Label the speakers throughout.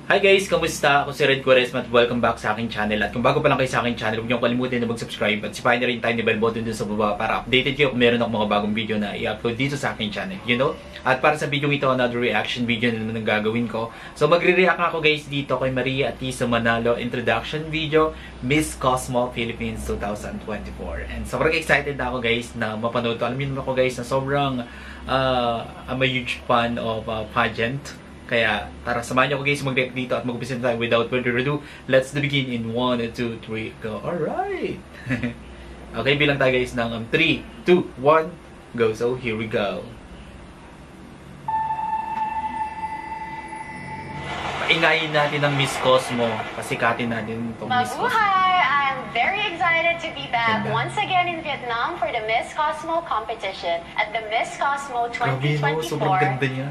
Speaker 1: Hi guys! Kamusta? Ako si Red Quaresma at welcome back sa aking channel. At kung bago pa lang kayo sa aking channel, huwag niyo kalimutan na mag-subscribe at sipahin na rin yung tiny bell button dun sa baba para updated kayo kung meron akong mga bagong video na i-upload dito sa aking channel. You know? At para sa video ito, another reaction video na naman ang gagawin ko. So magre-react ako guys dito kay Maria Atisa Manalo introduction video, Miss Cosmo Philippines 2024. And sobrang excited na ako guys na mapanood to. Alam niyo naman ako guys na sobrang I'm a huge fan of pageant. Kaya, tara, samahan niyo ako guys mag-react dito at mag-umpisa tayo without further ado. Let's begin in 1, 2, 3, go. Alright! Okay, bilang tayo guys ng 3, 2, 1, go. So, here we go. Paingayin natin ang Miss Cosmo. Pasikatin natin itong Miss Cosmo.
Speaker 2: I'm very excited to be back once again in Vietnam for the Miss Cosmo competition. At the Miss Cosmo 2024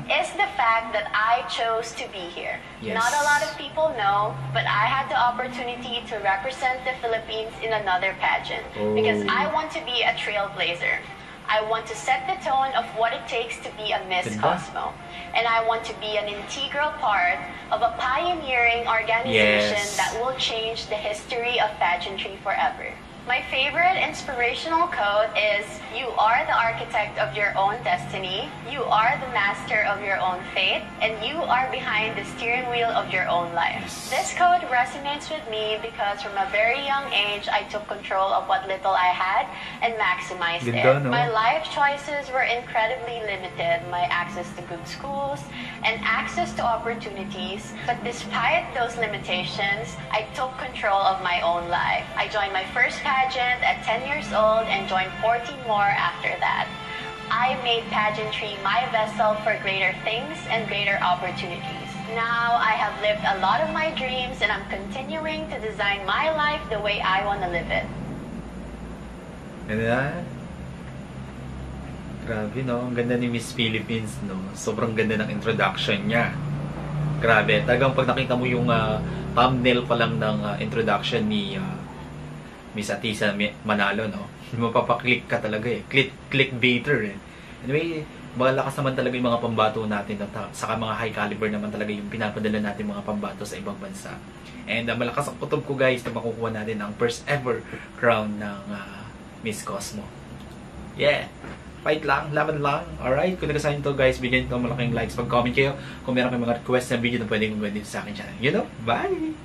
Speaker 2: is the fact that I chose to be here. Yes. Not a lot of people know, but I had the opportunity to represent the Philippines in another pageant because I want to be a trailblazer. I want to set the tone of what it takes to be a Miss Cosmo. And I want to be an integral part of a pioneering organization that will change the history of pageantry forever. My favorite inspirational quote is, "You are the architect of your own destiny, you are the master of your own fate, and you are behind the steering wheel of your own life." This quote resonates with me because from a very young age, I took control of what little I had and maximized it. My life choices were incredibly limited. My access to good schools and access to opportunities. But despite those limitations, I took control of my own life. I joined my first pageant at 10 years old and joined 14 more after that. I made pageantry my vessel for greater things and greater opportunities. Now I have lived a lot of my dreams and I'm continuing to design my life the way I want to live it.
Speaker 1: Ganda. Grabe no, ang ganda ni Miss Philippines no. Sobrang ganda ng introduction niya. Grabe, talagang pag nakita mo yung thumbnail pa lang ng introduction ni Miss Atisa Manalo, no? Mapapaklik ka talaga eh. Clickbaiter eh. Anyway, malakas naman talaga yung mga pambato natin. Saka mga high caliber naman talaga yung pinapadala natin mga pambato sa ibang bansa. And malakas ang kutob ko guys na makukuha natin ang first ever crown ng Miss Cosmo. Yeah! Fight lang, laban lang. Alright, kung nagasahan nyo to guys, bigyan nyo malaking likes. Pag-comment kayo kung meron kayong mga request na video na pwede kong gawin dito sa akin channel. You know, bye!